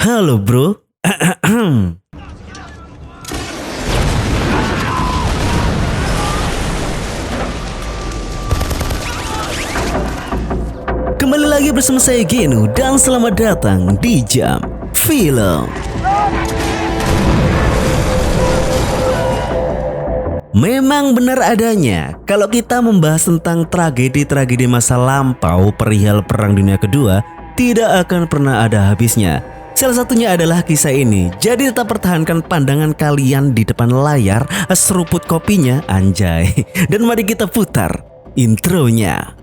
Halo bro. Kembali lagi bersama saya Genu dan selamat datang di Jam Film. Memang benar adanya kalau kita membahas tentang tragedi-tragedi masa lampau perihal Perang Dunia Kedua, tidak akan pernah ada habisnya. Salah satunya adalah kisah ini. Jadi tetap pertahankan pandangan kalian di depan layar, seruput kopinya, anjay. Dan mari kita putar intronya.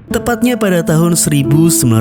Tepatnya pada tahun 1941,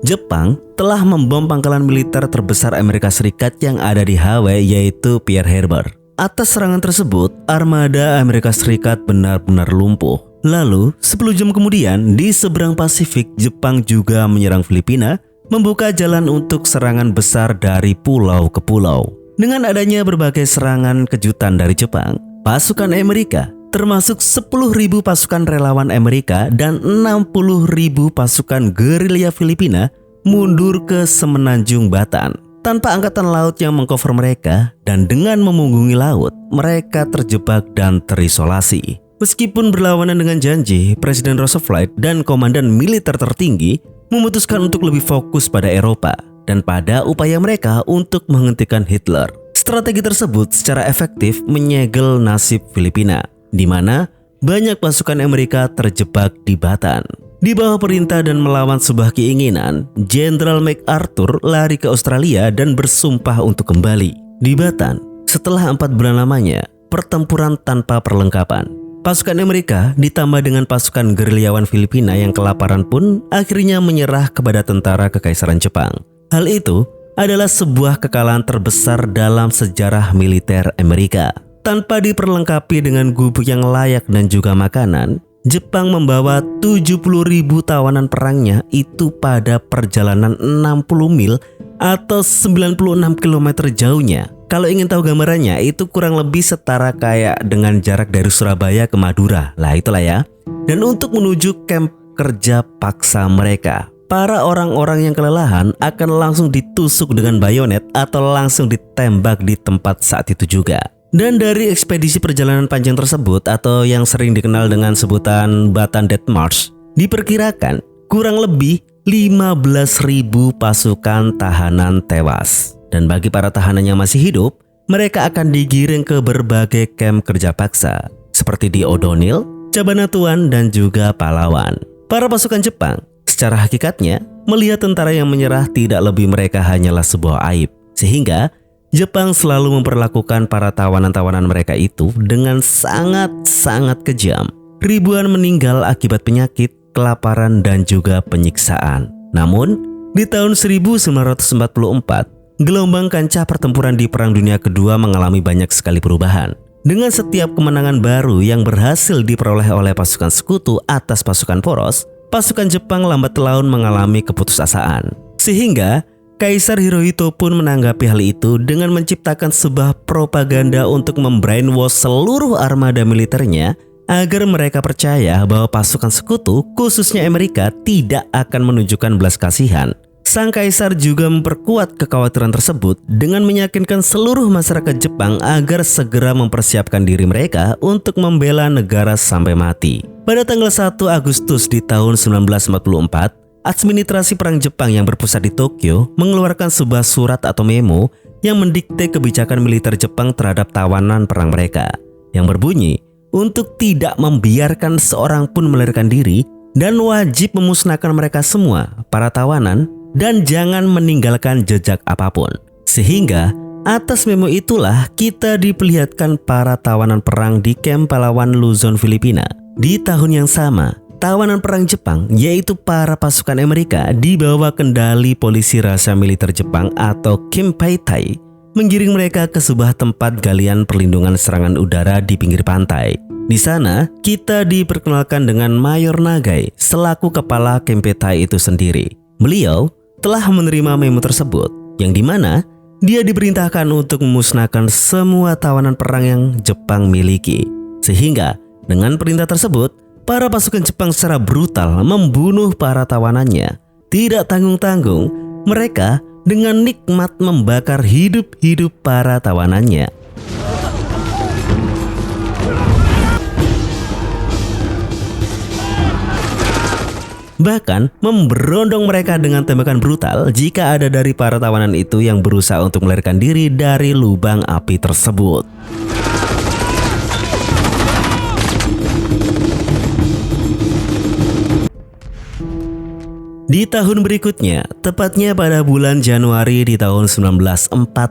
Jepang telah membom pangkalan militer terbesar Amerika Serikat yang ada di Hawaii, yaitu Pearl Harbor. Atas serangan tersebut, armada Amerika Serikat benar-benar lumpuh. Lalu, 10 jam kemudian, di seberang Pasifik, Jepang juga menyerang Filipina, membuka jalan untuk serangan besar dari pulau ke pulau. Dengan adanya berbagai serangan kejutan dari Jepang, pasukan Amerika termasuk 10.000 pasukan relawan Amerika dan 60.000 pasukan gerilya Filipina mundur ke Semenanjung Bataan. Tanpa angkatan laut yang mengcover mereka dan dengan memunggungi laut, mereka terjebak dan terisolasi. Meskipun berlawanan dengan janji, Presiden Roosevelt dan komandan militer tertinggi memutuskan untuk lebih fokus pada Eropa dan pada upaya mereka untuk menghentikan Hitler. Strategi tersebut secara efektif menyegel nasib Filipina, di mana banyak pasukan Amerika terjebak di Bataan. Di bawah perintah dan melawan sebuah keinginan, Jenderal MacArthur lari ke Australia dan bersumpah untuk kembali. Di Bataan, setelah 4 bulan lamanya, pertempuran tanpa perlengkapan, pasukan Amerika ditambah dengan pasukan gerilyawan Filipina yang kelaparan pun akhirnya menyerah kepada tentara Kekaisaran Jepang. Hal itu adalah sebuah kekalahan terbesar dalam sejarah militer Amerika. Tanpa diperlengkapi dengan gubuk yang layak dan juga makanan, Jepang membawa 70.000 tawanan perangnya itu pada perjalanan 60 mil atau 96 km jauhnya. Kalau ingin tahu gambarannya, itu kurang lebih setara kayak dengan jarak dari Surabaya ke Madura. Lah itulah ya. Dan untuk menuju kamp kerja paksa mereka, para orang-orang yang kelelahan akan langsung ditusuk dengan bayonet atau langsung ditembak di tempat saat itu juga. Dan dari ekspedisi perjalanan panjang tersebut atau yang sering dikenal dengan sebutan Bataan Death March, diperkirakan kurang lebih 15.000 pasukan tahanan tewas. Dan bagi para tahanan yang masih hidup, mereka akan digiring ke berbagai kamp kerja paksa seperti di O'Donnell, Cabanatuan, dan juga Palawan. Para pasukan Jepang secara hakikatnya melihat tentara yang menyerah tidak lebih mereka hanyalah sebuah aib, sehingga Jepang selalu memperlakukan para tawanan-tawanan mereka itu dengan sangat-sangat kejam. Ribuan meninggal akibat penyakit, kelaparan, dan juga penyiksaan. Namun, di tahun 1944, gelombang kancah pertempuran di Perang Dunia Kedua mengalami banyak sekali perubahan. Dengan setiap kemenangan baru yang berhasil diperoleh oleh pasukan sekutu atas pasukan poros, pasukan Jepang lambat laun mengalami keputusasaan. Sehingga Kaisar Hirohito pun menanggapi hal itu dengan menciptakan sebuah propaganda untuk membrainwash seluruh armada militernya agar mereka percaya bahwa pasukan sekutu, khususnya Amerika, tidak akan menunjukkan belas kasihan. Sang kaisar juga memperkuat kekhawatiran tersebut dengan meyakinkan seluruh masyarakat Jepang agar segera mempersiapkan diri mereka untuk membela negara sampai mati. Pada tanggal 1 Agustus di tahun 1944, administrasi perang Jepang yang berpusat di Tokyo mengeluarkan sebuah surat atau memo yang mendikte kebijakan militer Jepang terhadap tawanan perang mereka, yang berbunyi untuk tidak membiarkan seorang pun melarikan diri dan wajib memusnahkan mereka semua, para tawanan, dan jangan meninggalkan jejak apapun. Sehingga atas memo itulah kita diperlihatkan para tawanan perang di kamp Palawan, Luzon, Filipina. Di tahun yang sama, tawanan perang Jepang, yaitu para pasukan Amerika di bawah kendali polisi rahasia militer Jepang atau Kimpeitai, menggiring mereka ke sebuah tempat galian perlindungan serangan udara di pinggir pantai. Di sana, kita diperkenalkan dengan Mayor Nagai selaku kepala Kempeitai itu sendiri. Beliau telah menerima memo tersebut, yang dimana dia diperintahkan untuk memusnahkan semua tawanan perang yang Jepang miliki. Sehingga dengan perintah tersebut, para pasukan Jepang secara brutal membunuh para tawanannya. Tidak tanggung-tanggung, mereka dengan nikmat membakar hidup-hidup para tawanannya. Bahkan memberondong mereka dengan tembakan brutal jika ada dari para tawanan itu yang berusaha untuk melarikan diri dari lubang api tersebut. Di tahun berikutnya, tepatnya pada bulan Januari di tahun 1945,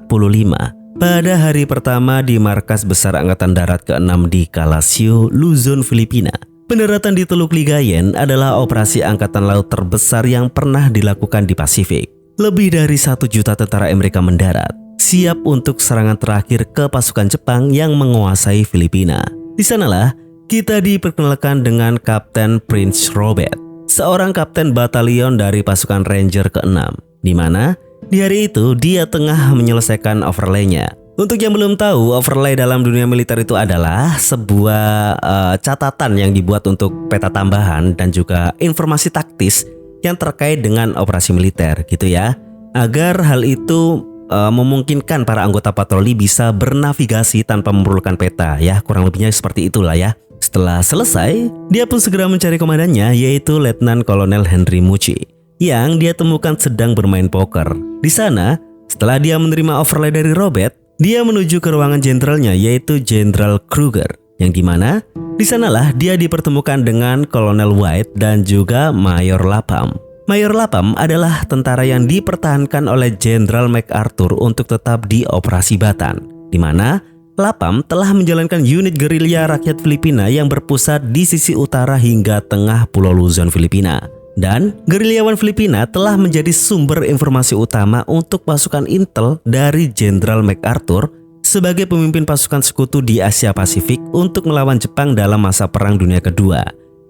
pada hari pertama di markas besar Angkatan Darat ke-6 di Kalasio, Luzon, Filipina, pendaratan di Teluk Ligayen adalah operasi angkatan laut terbesar yang pernah dilakukan di Pasifik. Lebih dari 1 juta tentara Amerika mendarat, siap untuk serangan terakhir ke pasukan Jepang yang menguasai Filipina. Di sanalah kita diperkenalkan dengan Kapten Prince Robert, seorang kapten batalion dari pasukan Ranger ke-6, di mana di hari itu dia tengah menyelesaikan overlay-nya. Untuk yang belum tahu, overlay dalam dunia militer itu adalah sebuah catatan yang dibuat untuk peta tambahan dan juga informasi taktis yang terkait dengan operasi militer gitu ya. Agar hal itu memungkinkan para anggota patroli bisa bernavigasi tanpa memerlukan peta ya, kurang lebihnya seperti itulah ya. Setelah selesai, dia pun segera mencari komandannya, yaitu Letnan Kolonel Henry Mucci, yang dia temukan sedang bermain poker. Di sana, setelah dia menerima overlay dari Robert, dia menuju ke ruangan jenderalnya, yaitu Jenderal Kruger, yang dimana di sanalah dia dipertemukan dengan Kolonel White dan juga Mayor Lapham. Mayor Lapham adalah tentara yang dipertahankan oleh Jenderal MacArthur untuk tetap di Operasi Batan, di mana Lapham telah menjalankan unit gerilya rakyat Filipina yang berpusat di sisi utara hingga tengah Pulau Luzon, Filipina. Dan gerilyawan Filipina telah menjadi sumber informasi utama untuk pasukan intel dari Jenderal MacArthur sebagai pemimpin pasukan sekutu di Asia Pasifik untuk melawan Jepang dalam masa Perang Dunia Kedua.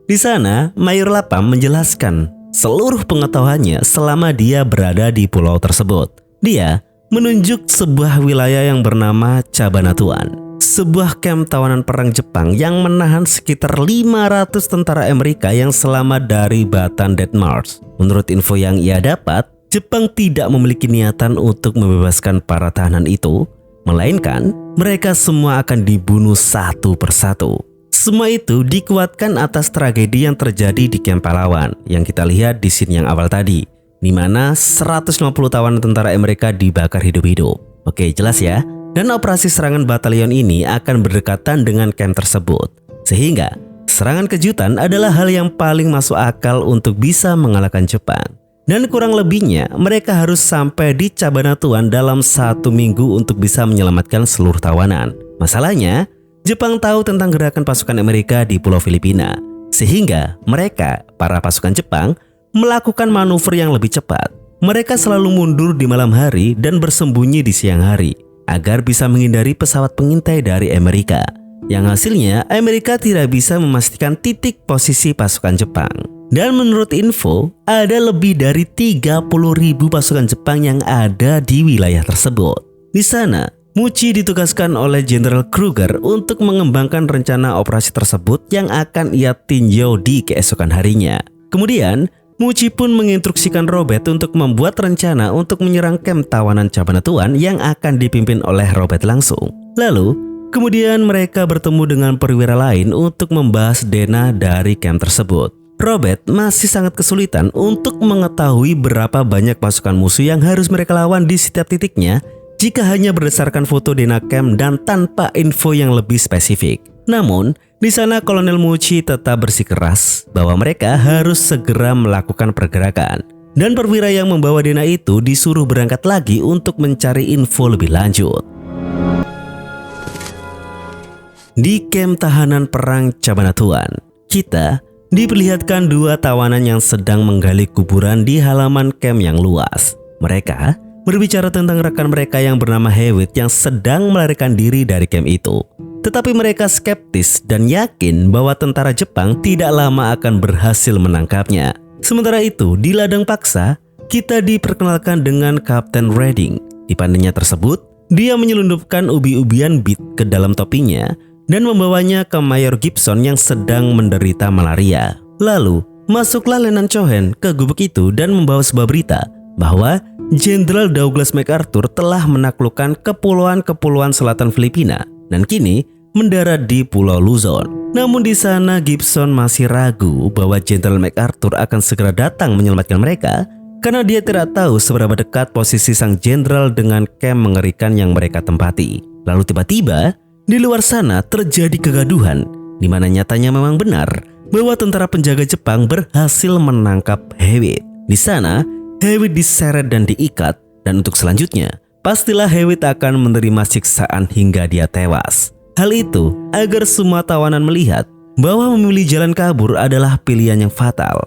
Di sana, Mayor Lapham menjelaskan seluruh pengetahuannya selama dia berada di pulau tersebut. Dia menunjuk sebuah wilayah yang bernama Cabanatuan, sebuah kamp tawanan perang Jepang yang menahan sekitar 500 tentara Amerika yang selamat dari Batan Death March. Menurut info yang ia dapat, Jepang tidak memiliki niatan untuk membebaskan para tahanan itu, melainkan mereka semua akan dibunuh satu persatu. Semua itu dikuatkan atas tragedi yang terjadi di kamp pahlawan yang kita lihat di scene yang awal tadi, di mana 150 tawanan tentara Amerika dibakar hidup-hidup. Oke, jelas ya? Dan operasi serangan batalion ini akan berdekatan dengan kamp tersebut. Sehingga serangan kejutan adalah hal yang paling masuk akal untuk bisa mengalahkan Jepang. Dan kurang lebihnya mereka harus sampai di Cabanatuan dalam 1 minggu untuk bisa menyelamatkan seluruh tawanan. Masalahnya, Jepang tahu tentang gerakan pasukan Amerika di Pulau Filipina. Sehingga mereka, para pasukan Jepang, melakukan manuver yang lebih cepat. Mereka selalu mundur di malam hari dan bersembunyi di siang hari agar bisa menghindari pesawat pengintai dari Amerika. Yang hasilnya Amerika tidak bisa memastikan titik posisi pasukan Jepang. Dan menurut info, ada lebih dari 30.000 pasukan Jepang yang ada di wilayah tersebut. Di sana, Mucci ditugaskan oleh Jenderal Kruger untuk mengembangkan rencana operasi tersebut yang akan ia tinjau di keesokan harinya. Kemudian, Mucci pun menginstruksikan Robert untuk membuat rencana untuk menyerang kamp tawanan Cabanatuan yang akan dipimpin oleh Robert langsung. Lalu, kemudian mereka bertemu dengan perwira lain untuk membahas denah dari kamp tersebut. Robert masih sangat kesulitan untuk mengetahui berapa banyak pasukan musuh yang harus mereka lawan di setiap titiknya jika hanya berdasarkan foto denah camp dan tanpa info yang lebih spesifik. Namun, di sana Kolonel Mucci tetap bersikeras bahwa mereka harus segera melakukan pergerakan. Dan perwira yang membawa denah itu disuruh berangkat lagi untuk mencari info lebih lanjut. Di kamp tahanan perang Cabanatuan, kita diperlihatkan 2 tawanan yang sedang menggali kuburan di halaman kamp yang luas. Mereka berbicara tentang rekan mereka yang bernama Hewitt yang sedang melarikan diri dari kamp itu. Tetapi mereka skeptis dan yakin bahwa tentara Jepang tidak lama akan berhasil menangkapnya. Sementara itu, di ladang paksa, kita diperkenalkan dengan Kapten Redding. Di pandainya tersebut, dia menyelundupkan ubi-ubian bit ke dalam topinya dan membawanya ke Mayor Gibson yang sedang menderita malaria. Lalu, masuklah Letnan Cohen ke gubuk itu dan membawa sebuah berita bahwa Jenderal Douglas MacArthur telah menaklukkan kepulauan-kepulauan selatan Filipina dan kini mendarat di Pulau Luzon. Namun di sana Gibson masih ragu bahwa Jenderal MacArthur akan segera datang menyelamatkan mereka karena dia tidak tahu seberapa dekat posisi sang jenderal dengan kamp mengerikan yang mereka tempati. Lalu tiba-tiba di luar sana terjadi kegaduhan di mana nyatanya memang benar bahwa tentara penjaga Jepang berhasil menangkap Hewitt. Di sana Hewitt diseret dan diikat, dan untuk selanjutnya, pastilah Hewitt akan menerima siksaan hingga dia tewas. Hal itu agar semua tawanan melihat bahwa memilih jalan kabur adalah pilihan yang fatal.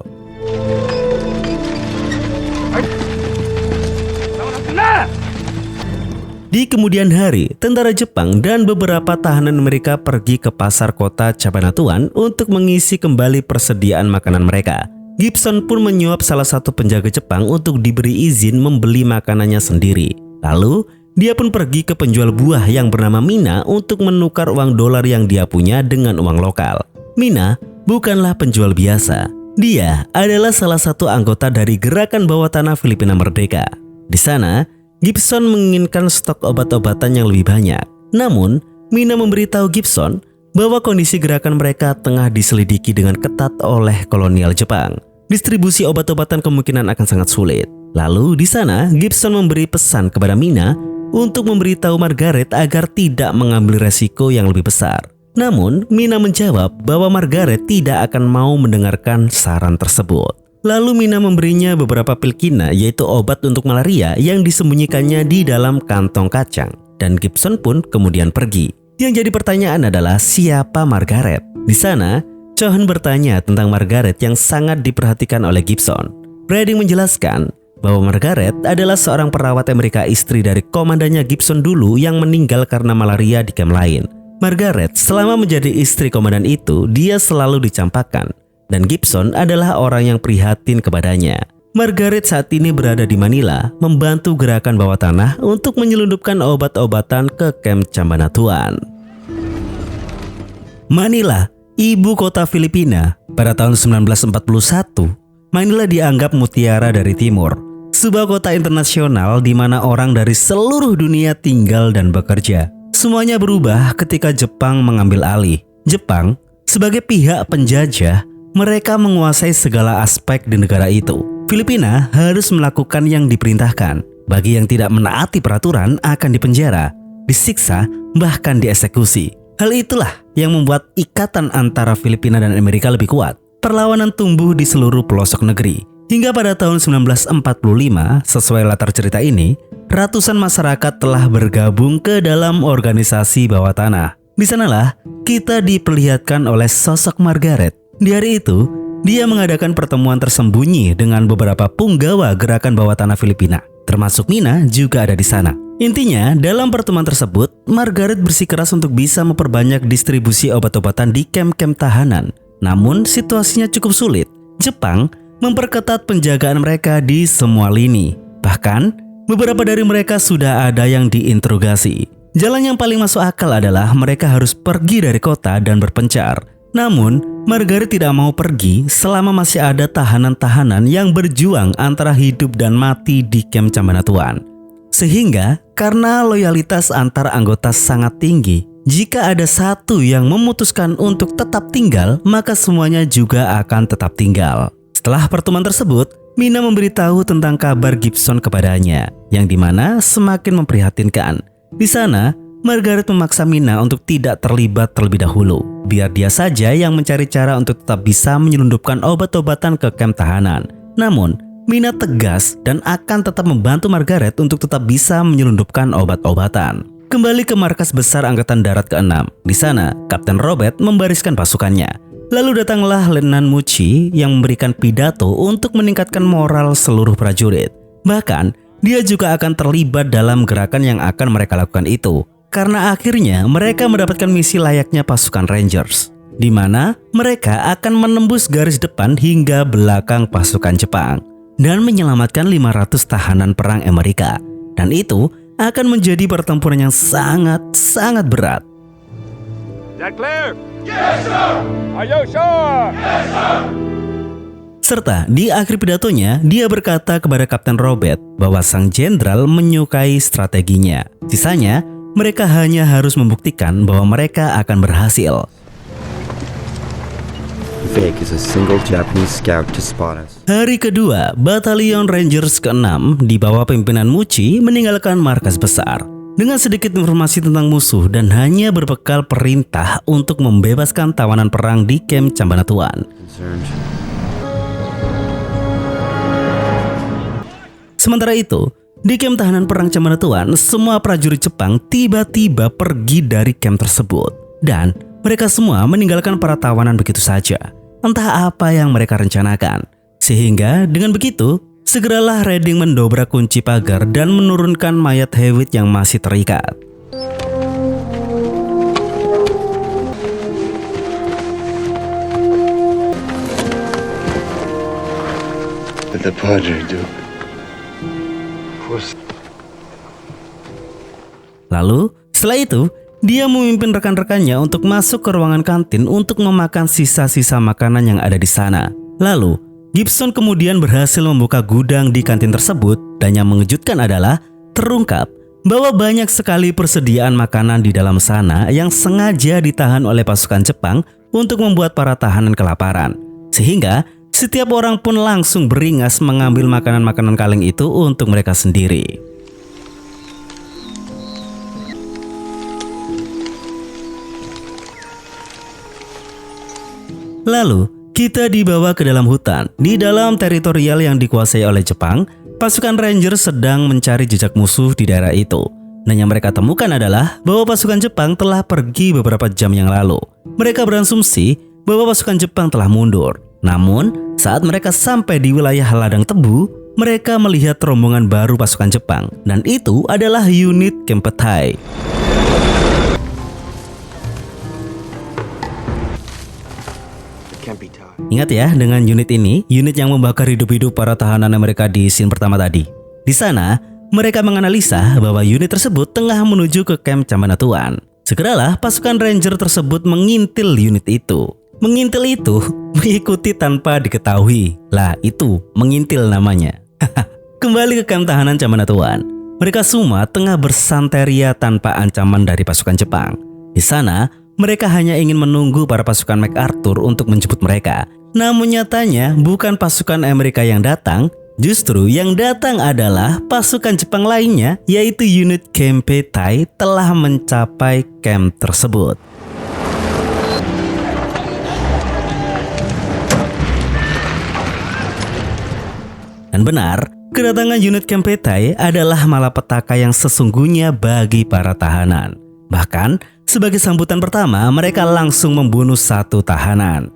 Di kemudian hari, tentara Jepang dan beberapa tahanan mereka pergi ke pasar kota Cabanatuan untuk mengisi kembali persediaan makanan mereka. Gibson pun menyuap salah satu penjaga Jepang untuk diberi izin membeli makanannya sendiri. Lalu, dia pun pergi ke penjual buah yang bernama Mina untuk menukar uang dolar yang dia punya dengan uang lokal. Mina bukanlah penjual biasa. Dia adalah salah satu anggota dari Gerakan Bawah Tanah Filipina Merdeka. Di sana, Gibson menginginkan stok obat-obatan yang lebih banyak. Namun, Mina memberitahu Gibson bahwa kondisi gerakan mereka tengah diselidiki dengan ketat oleh kolonial Jepang. Distribusi obat-obatan kemungkinan akan sangat sulit. Lalu di sana Gibson memberi pesan kepada Mina untuk memberitahu Margaret agar tidak mengambil resiko yang lebih besar. Namun Mina menjawab bahwa Margaret tidak akan mau mendengarkan saran tersebut. Lalu Mina memberinya beberapa pil kina, yaitu obat untuk malaria yang disembunyikannya di dalam kantong kacang. Dan Gibson pun kemudian pergi. Yang jadi pertanyaan adalah siapa Margaret? Di sana, Cohen bertanya tentang Margaret yang sangat diperhatikan oleh Gibson. Redding menjelaskan bahwa Margaret adalah seorang perawat Amerika, istri dari komandannya Gibson dulu yang meninggal karena malaria di kamp lain. Margaret selama menjadi istri komandan itu, dia selalu dicampakkan. Dan Gibson adalah orang yang prihatin kepadanya. Margaret saat ini berada di Manila, membantu gerakan bawah tanah untuk menyelundupkan obat-obatan ke kamp Cabanatuan. Manila, ibu kota Filipina. Pada tahun 1941, Manila dianggap mutiara dari timur, sebuah kota internasional di mana orang dari seluruh dunia tinggal dan bekerja. Semuanya berubah ketika Jepang mengambil alih. Jepang, sebagai pihak penjajah, mereka menguasai segala aspek di negara itu. Filipina harus melakukan yang diperintahkan. Bagi yang tidak menaati peraturan akan dipenjara, disiksa, bahkan dieksekusi. Hal itulah yang membuat ikatan antara Filipina dan Amerika lebih kuat. Perlawanan tumbuh di seluruh pelosok negeri. Hingga pada tahun 1945, sesuai latar cerita ini, ratusan masyarakat telah bergabung ke dalam organisasi bawah tanah. Di sanalah kita diperlihatkan oleh sosok Margaret. Di hari itu, dia mengadakan pertemuan tersembunyi dengan beberapa punggawa gerakan bawah tanah Filipina. Termasuk Mina juga ada di sana. Intinya, dalam pertemuan tersebut, Margaret bersikeras untuk bisa memperbanyak distribusi obat-obatan di kamp-kamp tahanan. Namun, situasinya cukup sulit. Jepang memperketat penjagaan mereka di semua lini. Bahkan, beberapa dari mereka sudah ada yang diinterogasi. Jalan yang paling masuk akal adalah mereka harus pergi dari kota dan berpencar. Namun, Margaret tidak mau pergi selama masih ada tahanan-tahanan yang berjuang antara hidup dan mati di kamp Cabanatuan. Sehingga, karena loyalitas antar anggota sangat tinggi, jika ada satu yang memutuskan untuk tetap tinggal, maka semuanya juga akan tetap tinggal. Setelah pertemuan tersebut, Mina memberitahu tentang kabar Gibson kepadanya, yang dimana semakin memprihatinkan. Di sana, Margaret memaksa Mina untuk tidak terlibat terlebih dahulu. Biar dia saja yang mencari cara untuk tetap bisa menyelundupkan obat-obatan ke kamp tahanan. Namun, Mina tegas dan akan tetap membantu Margaret untuk tetap bisa menyelundupkan obat-obatan. Kembali ke markas besar Angkatan Darat ke-6. Di sana, Kapten Robert membariskan pasukannya. Lalu datanglah Letnan Mucci yang memberikan pidato untuk meningkatkan moral seluruh prajurit. Bahkan, dia juga akan terlibat dalam gerakan yang akan mereka lakukan itu. karena akhirnya mereka mendapatkan misi layaknya pasukan Rangers, di mana mereka akan menembus garis depan hingga belakang pasukan Jepang dan menyelamatkan 500 tahanan perang Amerika. Dan itu akan menjadi pertempuran yang sangat berat. Is that clear? Yes, sir! Are you sure? Yes, sir! Serta di akhir pidatonya, dia berkata kepada Kapten Robert bahwa sang jenderal menyukai strateginya. Sisanya, mereka hanya harus membuktikan bahwa mereka akan berhasil. Fake is a single Japanese scout to spot us. Hari kedua, Batalion Rangers ke-6 di bawah pimpinan Muchi meninggalkan markas besar dengan sedikit informasi tentang musuh dan hanya berbekal perintah untuk membebaskan tawanan perang di kamp Cabanatuan. Sementara itu, di kamp tahanan perang Cabanatuan, semua prajurit Jepang tiba-tiba pergi dari kamp tersebut dan mereka semua meninggalkan para tawanan begitu saja. Entah apa yang mereka rencanakan. Sehingga dengan begitu, segeralah Redding mendobrak kunci pagar dan menurunkan mayat Hewitt yang masih terikat. What the Padre do? Lalu, setelah itu, dia memimpin rekan-rekannya untuk masuk ke ruangan kantin untuk memakan sisa-sisa makanan yang ada di sana. Lalu, Gibson kemudian berhasil membuka gudang di kantin tersebut dan yang mengejutkan adalah terungkap bahwa banyak sekali persediaan makanan di dalam sana yang sengaja ditahan oleh pasukan Jepang untuk membuat para tahanan kelaparan. Sehingga setiap orang pun langsung beringas mengambil makanan-makanan kaleng itu untuk mereka sendiri. Lalu, kita dibawa ke dalam hutan. Di dalam teritorial yang dikuasai oleh Jepang, pasukan Ranger sedang mencari jejak musuh di daerah itu. Dan yang mereka temukan adalah bahwa pasukan Jepang telah pergi beberapa jam yang lalu. Mereka berasumsi bahwa pasukan Jepang telah mundur. Namun, saat mereka sampai di wilayah ladang tebu, mereka melihat rombongan baru pasukan Jepang. Dan itu adalah unit Kempeitai. Ingat ya, dengan unit ini, unit yang membakar hidup-hidup para tahanan Amerika di scene pertama tadi. Di sana, mereka menganalisa bahwa unit tersebut tengah menuju ke kamp Cabanatuan. Segeralah pasukan Ranger tersebut mengintil unit itu. Mengintil itu mengikuti tanpa diketahui. Lah, itu mengintil namanya. Kembali ke kamp tahanan Cabanatuan. Mereka semua tengah bersanteria tanpa ancaman dari pasukan Jepang. Di sana, mereka hanya ingin menunggu para pasukan MacArthur untuk menjemput mereka. Namun nyatanya bukan pasukan Amerika yang datang, justru yang datang adalah pasukan Jepang lainnya, yaitu unit Kempeitai telah mencapai camp tersebut. Dan benar, kedatangan unit Kempeitai adalah malapetaka yang sesungguhnya bagi para tahanan. Bahkan, sebagai sambutan pertama, mereka langsung membunuh satu tahanan.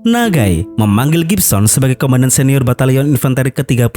Nagai memanggil Gibson sebagai komandan senior Batalion Infanteri ke-31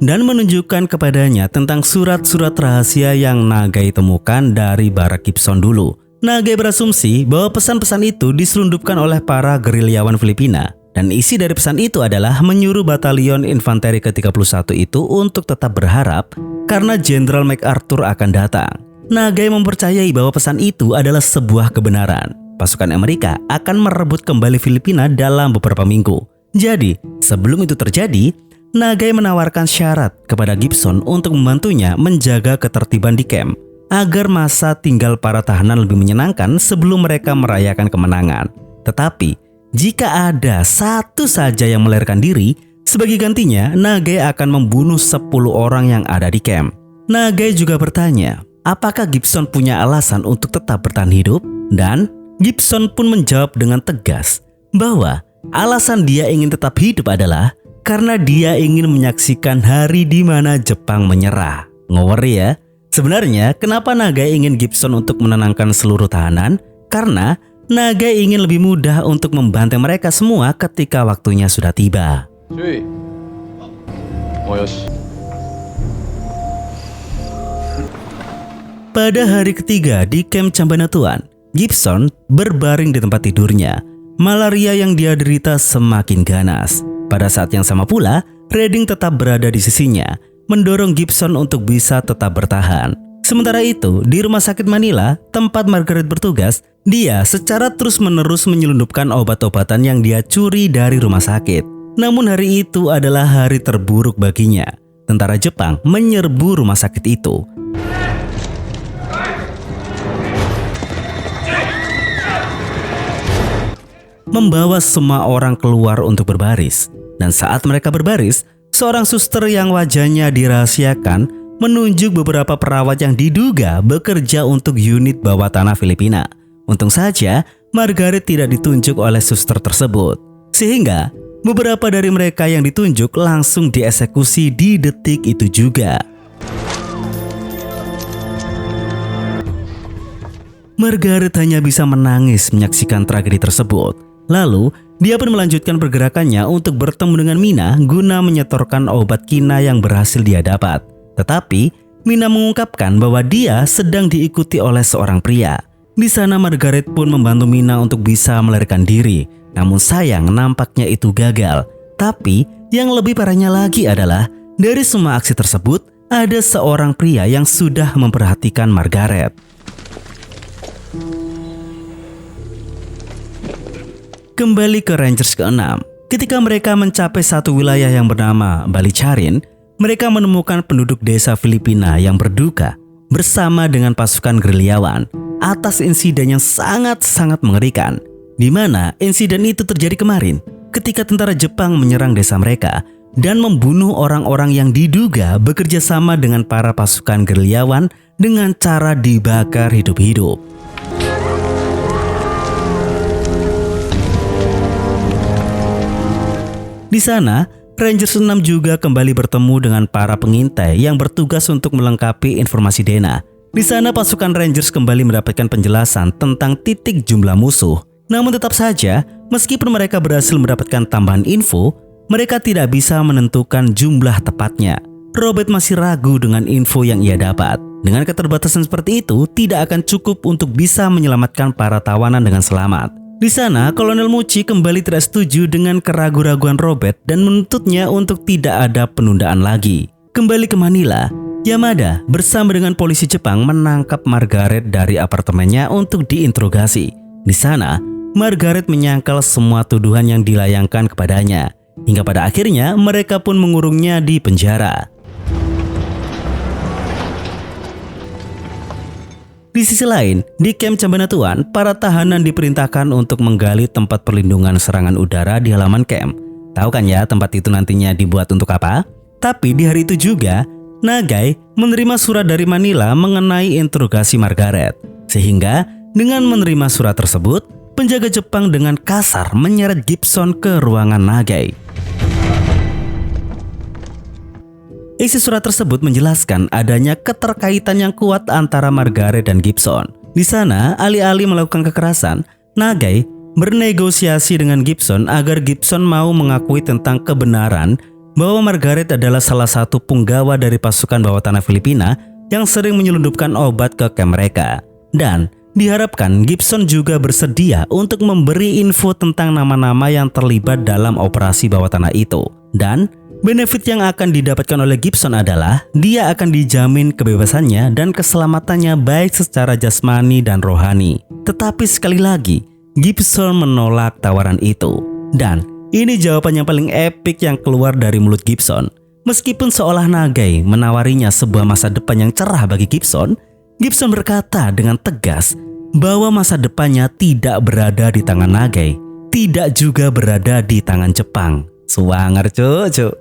dan menunjukkan kepadanya tentang surat-surat rahasia yang Nagai temukan dari barak Gibson dulu. Nagai berasumsi bahwa pesan-pesan itu diselundupkan oleh para gerilyawan Filipina, dan isi dari pesan itu adalah menyuruh Batalion Infanteri ke-31 itu untuk tetap berharap karena Jenderal MacArthur akan datang. Nagai mempercayai bahwa pesan itu adalah sebuah kebenaran. Pasukan Amerika akan merebut kembali Filipina dalam beberapa minggu. Jadi, sebelum itu terjadi, Nagai menawarkan syarat kepada Gibson untuk membantunya menjaga ketertiban di camp agar masa tinggal para tahanan lebih menyenangkan sebelum mereka merayakan kemenangan. Tetapi, jika ada satu saja yang melarikan diri, sebagai gantinya Nagai akan membunuh 10 orang yang ada di camp. Nagai juga bertanya, apakah Gibson punya alasan untuk tetap bertahan hidup? Dan Gibson pun menjawab dengan tegas bahwa alasan dia ingin tetap hidup adalah karena dia ingin menyaksikan hari di mana Jepang menyerah. Ngeri ya. Sebenarnya kenapa Nagai ingin Gibson untuk menenangkan seluruh tahanan? Karena Nagai ingin lebih mudah untuk membantai mereka semua ketika waktunya sudah tiba. Cuy. Oh, yosh. Pada hari ketiga di kamp Cambanatuan, Gibson berbaring di tempat tidurnya. Malaria yang dia derita semakin ganas. Pada saat yang sama pula, Redding tetap berada di sisinya, mendorong Gibson untuk bisa tetap bertahan. Sementara itu, di rumah sakit Manila, tempat Margaret bertugas, dia secara terus-menerus menyelundupkan obat-obatan yang dia curi dari rumah sakit. Namun hari itu adalah hari terburuk baginya. Tentara Jepang menyerbu rumah sakit itu. Membawa semua orang keluar untuk berbaris. Dan saat mereka berbaris, seorang suster yang wajahnya dirahasiakan menunjuk beberapa perawat yang diduga bekerja untuk unit bawah tanah Filipina. Untung saja Margaret tidak ditunjuk oleh suster tersebut. Sehingga beberapa dari mereka yang ditunjuk langsung dieksekusi di detik itu juga. Margaret hanya bisa menangis menyaksikan tragedi tersebut. Lalu, dia pun melanjutkan pergerakannya untuk bertemu dengan Mina guna menyetorkan obat kina yang berhasil dia dapat. Tetapi, Mina mengungkapkan bahwa dia sedang diikuti oleh seorang pria. Di sana Margaret pun membantu Mina untuk bisa melarikan diri. Namun sayang nampaknya itu gagal. Tapi, yang lebih parahnya lagi adalah dari semua aksi tersebut, ada seorang pria yang sudah memperhatikan Margaret. Kembali ke Rangers ke-6. Ketika mereka mencapai satu wilayah yang bernama Balicharin, mereka menemukan penduduk desa Filipina yang berduka bersama dengan pasukan gerilyawan atas insiden yang sangat-sangat mengerikan. Di mana insiden itu terjadi kemarin ketika tentara Jepang menyerang desa mereka dan membunuh orang-orang yang diduga bekerja sama dengan para pasukan gerilyawan dengan cara dibakar hidup-hidup. Di sana, Rangers 6 juga kembali bertemu dengan para pengintai yang bertugas untuk melengkapi informasi Dena. Di sana pasukan Rangers kembali mendapatkan penjelasan tentang titik jumlah musuh. Namun tetap saja, meskipun mereka berhasil mendapatkan tambahan info, mereka tidak bisa menentukan jumlah tepatnya. Robert masih ragu dengan info yang ia dapat. Dengan keterbatasan seperti itu, tidak akan cukup untuk bisa menyelamatkan para tawanan dengan selamat. Di sana, Kolonel Muchi kembali tidak setuju dengan keraguan-raguan Robert dan menuntutnya untuk tidak ada penundaan lagi. Kembali ke Manila, Yamada bersama dengan polisi Jepang menangkap Margaret dari apartemennya untuk diinterogasi. Di sana, Margaret menyangkal semua tuduhan yang dilayangkan kepadanya. Hingga pada akhirnya mereka pun mengurungnya di penjara. Di sisi lain, di kamp Cambanatuan, para tahanan diperintahkan untuk menggali tempat perlindungan serangan udara di halaman kamp. Tahu kan ya tempat itu nantinya dibuat untuk apa? Tapi di hari itu juga, Nagai menerima surat dari Manila mengenai interogasi Margaret. Sehingga dengan menerima surat tersebut, penjaga Jepang dengan kasar menyeret Gibson ke ruangan Nagai. Isi surat tersebut menjelaskan adanya keterkaitan yang kuat antara Margaret dan Gibson. Di sana, alih-alih melakukan kekerasan, Nagai bernegosiasi dengan Gibson agar Gibson mau mengakui tentang kebenaran bahwa Margaret adalah salah satu punggawa dari pasukan bawah tanah Filipina yang sering menyelundupkan obat ke kamp mereka. Dan diharapkan Gibson juga bersedia untuk memberi info tentang nama-nama yang terlibat dalam operasi bawah tanah itu. Dan benefit yang akan didapatkan oleh Gibson adalah dia akan dijamin kebebasannya dan keselamatannya baik secara jasmani dan rohani. Tetapi sekali lagi, Gibson menolak tawaran itu. Dan ini jawaban yang paling epik yang keluar dari mulut Gibson. Meskipun seolah Nagai menawarinya sebuah masa depan yang cerah bagi Gibson, Gibson berkata dengan tegas bahwa masa depannya tidak berada di tangan Nagai, tidak juga berada di tangan Jepang. Suwanger cucu.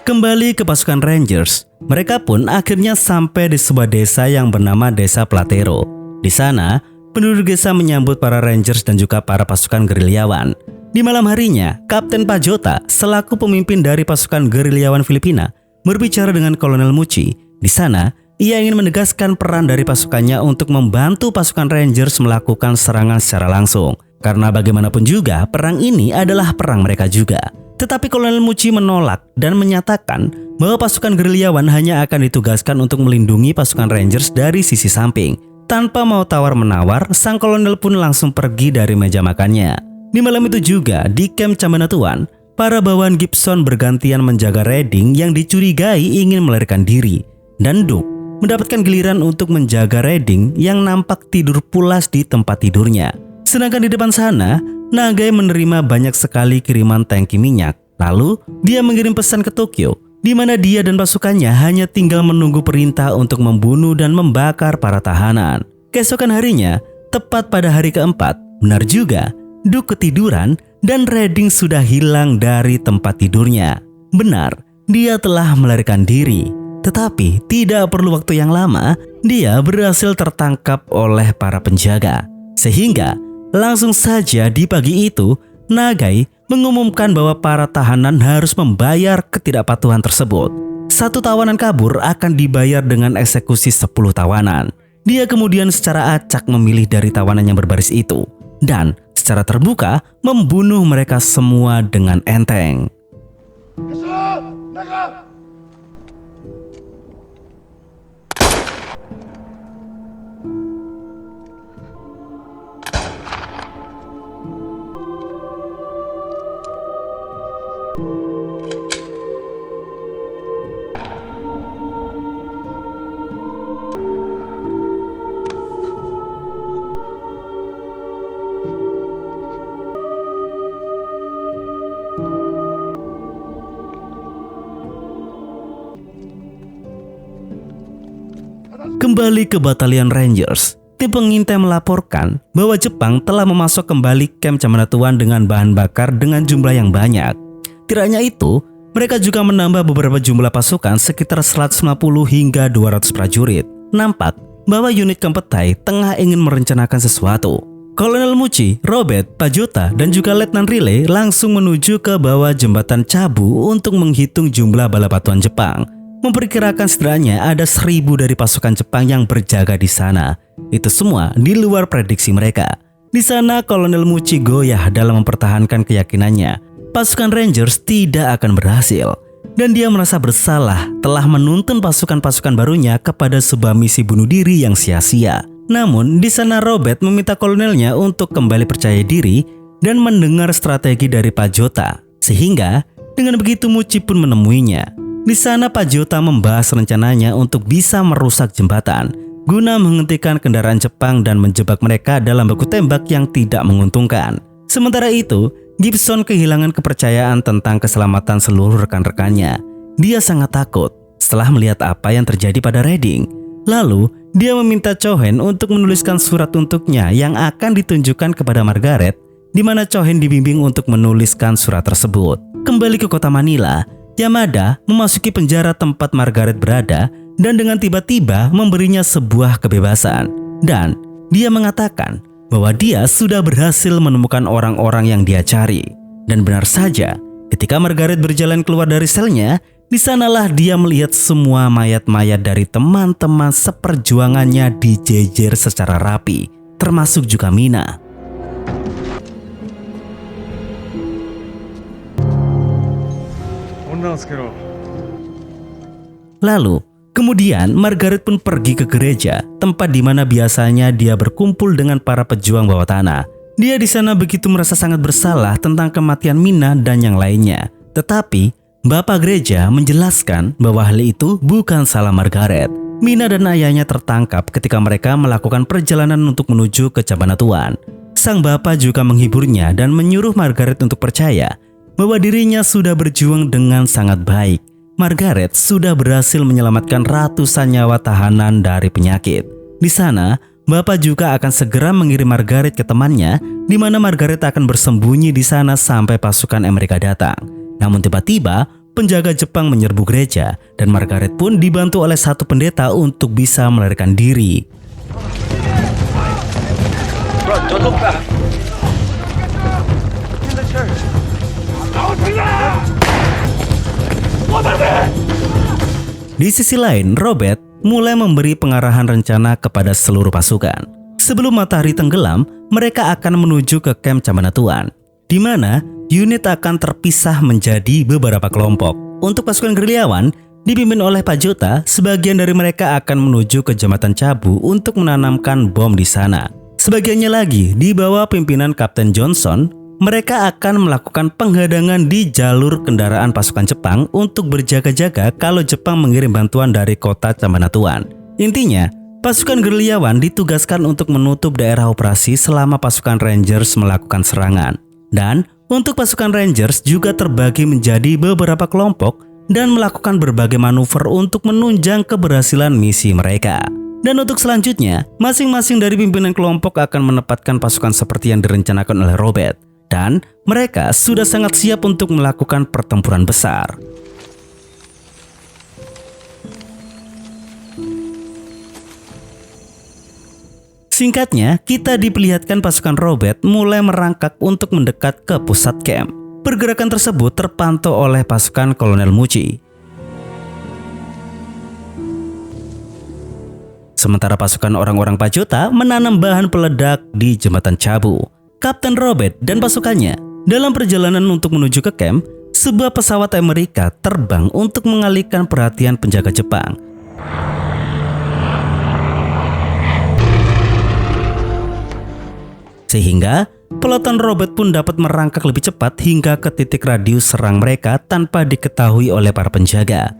Kembali ke pasukan Rangers, mereka pun akhirnya sampai di sebuah desa yang bernama Desa Platero. Di sana, penduduk desa menyambut para Rangers dan juga para pasukan gerilyawan. Di malam harinya, Kapten Pajota selaku pemimpin dari pasukan gerilyawan Filipina berbicara dengan Kolonel Mucci. Di sana, ia ingin menegaskan peran dari pasukannya untuk membantu pasukan Rangers melakukan serangan secara langsung. Karena bagaimanapun juga, perang ini adalah perang mereka juga. Tetapi Kolonel Mucci menolak dan menyatakan bahwa pasukan gerilyawan hanya akan ditugaskan untuk melindungi pasukan Rangers dari sisi samping. Tanpa mau tawar-menawar, sang kolonel pun langsung pergi dari meja makannya. Di malam itu juga, di kamp Cabanatuan, para bawahan Gibson bergantian menjaga Redding yang dicurigai ingin melarikan diri. Dan Duke mendapatkan giliran untuk menjaga Redding yang nampak tidur pulas di tempat tidurnya. Sedangkan di depan sana, Nagai menerima banyak sekali kiriman tangki minyak. Lalu, dia mengirim pesan ke Tokyo, di mana dia dan pasukannya hanya tinggal menunggu perintah untuk membunuh dan membakar para tahanan. Keesokan harinya, tepat pada hari keempat, benar juga, Duke ketiduran dan Redding sudah hilang dari tempat tidurnya. Benar, dia telah melarikan diri. Tetapi tidak perlu waktu yang lama, dia berhasil tertangkap oleh para penjaga. Sehingga langsung saja di pagi itu, Nagai mengumumkan bahwa para tahanan harus membayar ketidakpatuhan tersebut. 1 tawanan kabur akan dibayar dengan eksekusi 10 tawanan. Dia kemudian secara acak memilih dari tawanan yang berbaris itu dan secara terbuka membunuh mereka semua dengan enteng. Kembali ke Batalion Rangers, tim pengintai melaporkan bahwa Jepang telah memasok kembali kamp Cabanatuan dengan bahan bakar dengan jumlah yang banyak. Tidak hanya itu, mereka juga menambah beberapa jumlah pasukan sekitar 150 hingga 200 prajurit. Nampak bahwa unit Kempetai tengah ingin merencanakan sesuatu. Kolonel Mucci, Robert, Pajota, dan juga Letnan Riley langsung menuju ke bawah jembatan Cabu untuk menghitung jumlah bala bantuan Jepang. Memperkirakan setidaknya ada 1000 dari pasukan Jepang yang berjaga di sana. Itu semua di luar prediksi mereka. Di sana Kolonel Mucci goyah dalam mempertahankan keyakinannya pasukan Rangers tidak akan berhasil. Dan dia merasa bersalah telah menuntun pasukan-pasukan barunya kepada sebuah misi bunuh diri yang sia-sia. Namun di sana Robert meminta kolonelnya untuk kembali percaya diri dan mendengar strategi dari Pajota. Sehingga dengan begitu Mucci pun menemuinya. Di sana Pajota membahas rencananya untuk bisa merusak jembatan guna menghentikan kendaraan Jepang dan menjebak mereka dalam baku tembak yang tidak menguntungkan. Sementara itu, Gibson kehilangan kepercayaan tentang keselamatan seluruh rekan-rekannya. Dia sangat takut setelah melihat apa yang terjadi pada Redding. Lalu, dia meminta Cohen untuk menuliskan surat untuknya yang akan ditunjukkan kepada Margaret, di mana Cohen dibimbing untuk menuliskan surat tersebut. Kembali ke kota Manila, Yamada memasuki penjara tempat Margaret berada dan dengan tiba-tiba memberinya sebuah kebebasan. Dan dia mengatakan bahwa dia sudah berhasil menemukan orang-orang yang dia cari. Dan benar saja, ketika Margaret berjalan keluar dari selnya, di sanalah dia melihat semua mayat-mayat dari teman-teman seperjuangannya dijejer secara rapi, termasuk juga Mina. Lalu, kemudian Margaret pun pergi ke gereja, tempat di mana biasanya dia berkumpul dengan para pejuang bawah tanah. Dia di sana begitu merasa sangat bersalah tentang kematian Mina dan yang lainnya. Tetapi, Bapak gereja menjelaskan bahwa hal itu bukan salah Margaret. Mina dan ayahnya tertangkap ketika mereka melakukan perjalanan untuk menuju ke Cabanatuan. Sang bapak juga menghiburnya dan menyuruh Margaret untuk percaya bahwa dirinya sudah berjuang dengan sangat baik. Margaret sudah berhasil menyelamatkan ratusan nyawa tahanan dari penyakit. Di sana, bapak juga akan segera mengirim Margaret ke temannya, di mana Margaret akan bersembunyi di sana sampai pasukan Amerika datang. Namun tiba-tiba, penjaga Jepang menyerbu gereja dan Margaret pun dibantu oleh satu pendeta untuk bisa melarikan diri. Bro, don't look back. Di sisi lain, Robert mulai memberi pengarahan rencana kepada seluruh pasukan. Sebelum matahari tenggelam, mereka akan menuju ke kamp Cabanatuan, di mana unit akan terpisah menjadi beberapa kelompok. Untuk pasukan gerilyawan, dipimpin oleh Pak Jota, sebagian dari mereka akan menuju ke Jembatan Cabu untuk menanamkan bom di sana. Sebagiannya lagi, di bawah pimpinan Kapten Johnson, mereka akan melakukan penghadangan di jalur kendaraan pasukan Jepang untuk berjaga-jaga kalau Jepang mengirim bantuan dari kota Cabanatuan. Intinya, pasukan gerilyawan ditugaskan untuk menutup daerah operasi selama pasukan Rangers melakukan serangan. Dan untuk pasukan Rangers juga terbagi menjadi beberapa kelompok dan melakukan berbagai manuver untuk menunjang keberhasilan misi mereka. Dan untuk selanjutnya, masing-masing dari pimpinan kelompok akan menempatkan pasukan seperti yang direncanakan oleh Robert. Dan mereka sudah sangat siap untuk melakukan pertempuran besar. Singkatnya, kita diperlihatkan pasukan Robert mulai merangkak untuk mendekat ke pusat camp. Pergerakan tersebut terpantau oleh pasukan Kolonel Muji. Sementara pasukan orang-orang Pak Jota menanam bahan peledak di Jembatan Cabu. Kapten Robert dan pasukannya dalam perjalanan untuk menuju ke camp, sebuah pesawat Amerika terbang untuk mengalihkan perhatian penjaga Jepang. Sehingga peloton Robert pun dapat merangkak lebih cepat hingga ke titik radius serang mereka tanpa diketahui oleh para penjaga.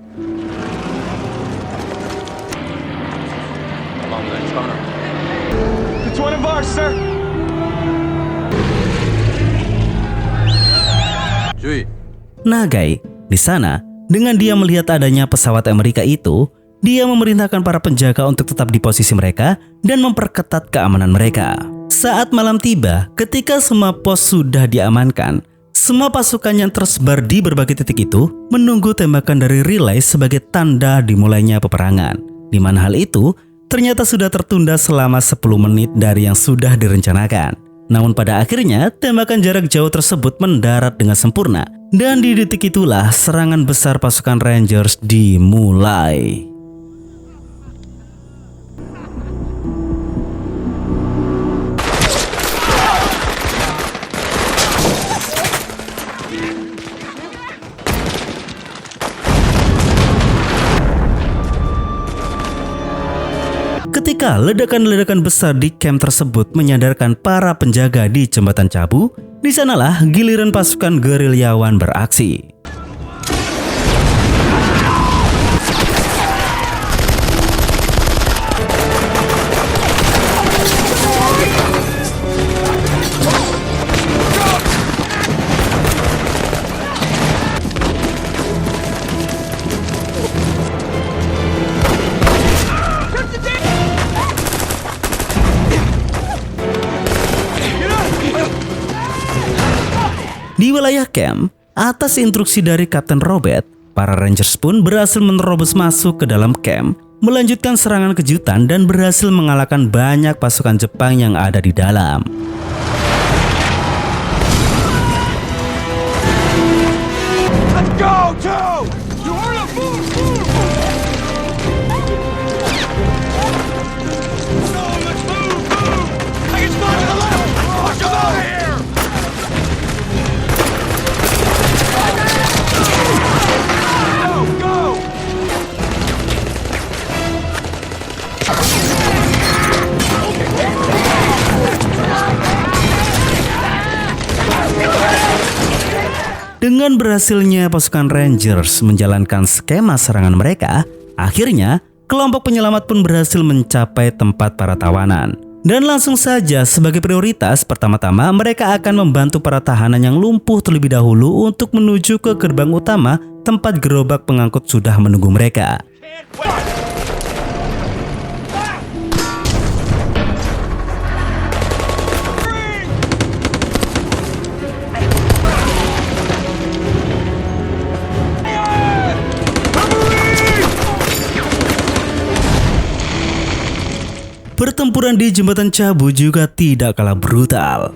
Nagai, di sana, dengan dia melihat adanya pesawat Amerika itu, dia memerintahkan para penjaga untuk tetap di posisi mereka dan memperketat keamanan mereka. Saat malam tiba, ketika semua pos sudah diamankan, semua pasukan yang tersebar di berbagai titik itu menunggu tembakan dari relay sebagai tanda dimulainya peperangan. Di mana hal itu ternyata sudah tertunda selama 10 menit dari yang sudah direncanakan. Namun pada akhirnya, tembakan jarak jauh tersebut mendarat dengan sempurna. Dan di detik itulah serangan besar pasukan Rangers dimulai. Ketika ledakan-ledakan besar di camp tersebut menyadarkan para penjaga di Jembatan Cabu, di sanalah giliran pasukan gerilyawan beraksi. Di wilayah camp, atas instruksi dari Kapten Robert, para Rangers pun berhasil menerobos masuk ke dalam camp, melanjutkan serangan kejutan dan berhasil mengalahkan banyak pasukan Jepang yang ada di dalam. Let's go, Joe! You hurry up, move, move! So let's move, move! I can spot to the left! Push him out of here! Go, go! Dengan berhasilnya pasukan Rangers menjalankan skema serangan mereka, akhirnya kelompok penyelamat pun berhasil mencapai tempat para tawanan. Dan langsung saja sebagai prioritas, pertama-tama mereka akan membantu para tahanan yang lumpuh terlebih dahulu untuk menuju ke gerbang utama tempat gerobak pengangkut sudah menunggu mereka. Pertempuran di Jembatan Cabu juga tidak kalah brutal.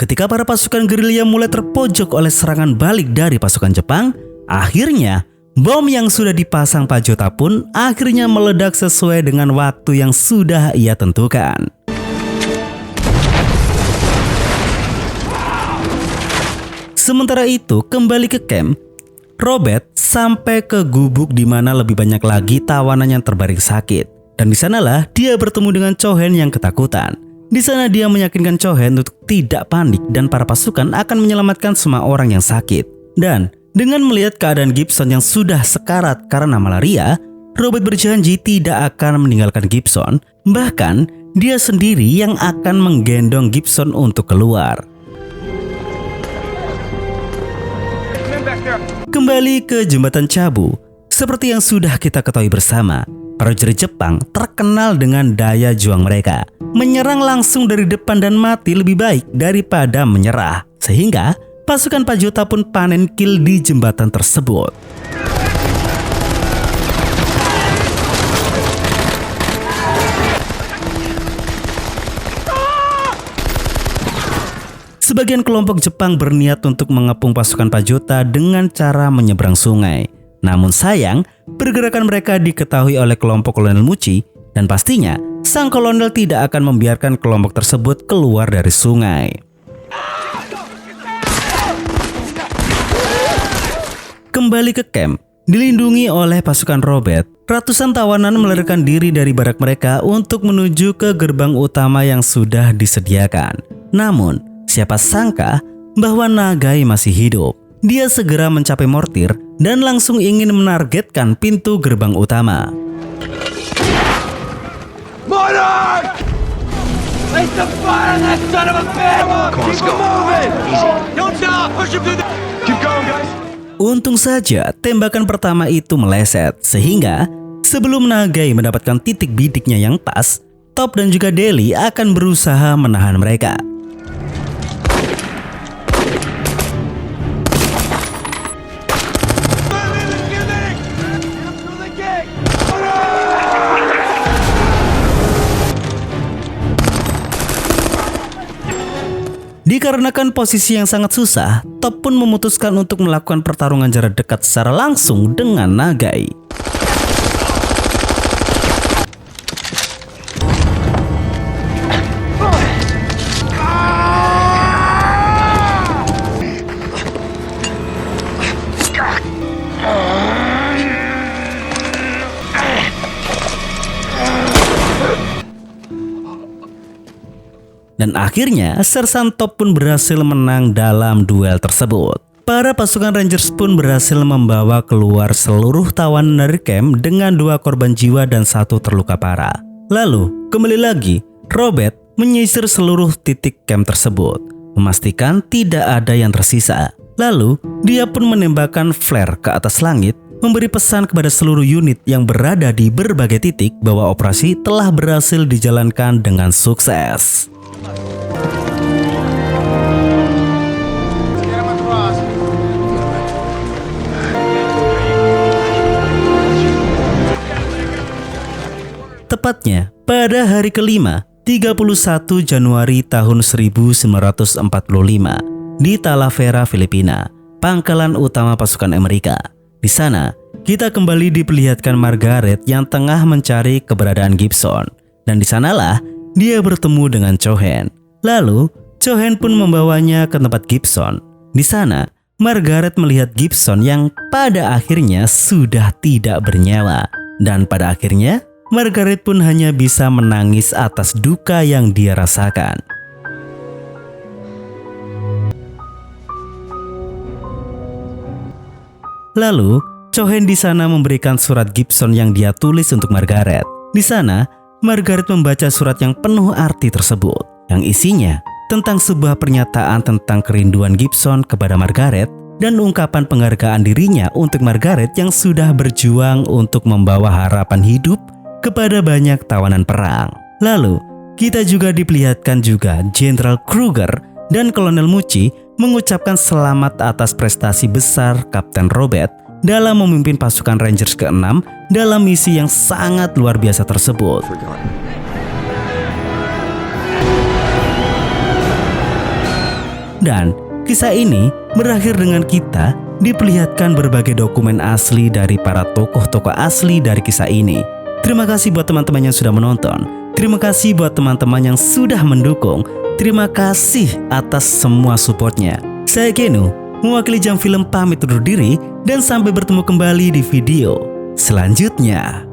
Ketika para pasukan gerilya mulai terpojok oleh serangan balik dari pasukan Jepang, akhirnya bom yang sudah dipasang Pajota pun akhirnya meledak sesuai dengan waktu yang sudah ia tentukan. Sementara itu, kembali ke camp, Robert sampai ke gubuk di mana lebih banyak lagi tawanan yang terbaring sakit. Dan di sanalah dia bertemu dengan Cho-Hen yang ketakutan. Di sana dia meyakinkan Cho-Hen untuk tidak panik dan para pasukan akan menyelamatkan semua orang yang sakit. Dan dengan melihat keadaan Gibson yang sudah sekarat karena malaria, Robert berjanji tidak akan meninggalkan Gibson. Bahkan dia sendiri yang akan menggendong Gibson untuk keluar. Kembali ke jembatan Chabu, seperti yang sudah kita ketahui bersama, prajurit Jepang terkenal dengan daya juang mereka. Menyerang langsung dari depan dan mati lebih baik daripada menyerah. Sehingga pasukan Pajota pun panen kill di jembatan tersebut. Sebagian kelompok Jepang berniat untuk mengepung pasukan Pajota dengan cara menyeberang sungai. Namun sayang, pergerakan mereka diketahui oleh kelompok Kolonel Muchi dan pastinya sang kolonel tidak akan membiarkan kelompok tersebut keluar dari sungai. Kembali ke camp, dilindungi oleh pasukan Robert, ratusan tawanan melarikan diri dari barak mereka untuk menuju ke gerbang utama yang sudah disediakan. Namun, siapa sangka bahwa Nagai masih hidup. Dia segera mencapai mortir dan langsung ingin menargetkan pintu gerbang utama. Monarch! Place the fire on that son of a bitch! Keep moving! Easy. Don't stop! Push him through the... Keep going, guys! Untung saja tembakan pertama itu meleset, sehingga sebelum Nagai mendapatkan titik bidiknya yang pas, Top dan juga Deli akan berusaha menahan mereka. Dikarenakan posisi yang sangat susah, Top pun memutuskan untuk melakukan pertarungan jarak dekat secara langsung dengan Nagai. Dan akhirnya, Sersan Top pun berhasil menang dalam duel tersebut. Para pasukan Rangers pun berhasil membawa keluar seluruh tawanan dari camp dengan 2 korban jiwa dan 1 terluka parah. Lalu, kembali lagi, Robert menyisir seluruh titik camp tersebut, memastikan tidak ada yang tersisa. Lalu, dia pun menembakkan flare ke atas langit, memberi pesan kepada seluruh unit yang berada di berbagai titik bahwa operasi telah berhasil dijalankan dengan sukses. Tepatnya pada hari kelima, 31 Januari tahun 1945 di Talavera, Filipina, pangkalan utama pasukan Amerika. Di sana, kita kembali diperlihatkan Margaret yang tengah mencari keberadaan Gibson, dan di sanalah dia bertemu dengan Cho-Hen. Lalu, Cho-Hen pun membawanya ke tempat Gibson. Di sana, Margaret melihat Gibson yang pada akhirnya sudah tidak bernyawa. Dan pada akhirnya, Margaret pun hanya bisa menangis atas duka yang dia rasakan. Lalu, Cho-Hen di sana memberikan surat Gibson yang dia tulis untuk Margaret. Di sana, Margaret membaca surat yang penuh arti tersebut, yang isinya tentang sebuah pernyataan tentang kerinduan Gibson kepada Margaret dan ungkapan penghargaan dirinya untuk Margaret yang sudah berjuang untuk membawa harapan hidup kepada banyak tawanan perang. Lalu, kita juga diperlihatkan juga Jenderal Kruger dan Kolonel Muchi mengucapkan selamat atas prestasi besar Kapten Robert dalam memimpin pasukan Rangers ke-6 dalam misi yang sangat luar biasa tersebut. Dan kisah ini berakhir dengan kita diperlihatkan berbagai dokumen asli dari para tokoh-tokoh asli dari kisah ini. Terima kasih buat teman-teman yang sudah menonton. Terima kasih buat teman-teman yang sudah mendukung. Terima kasih atas semua supportnya. Saya Kenu, mewakili Jam Film pamit undur diri dan sampai bertemu kembali di video selanjutnya.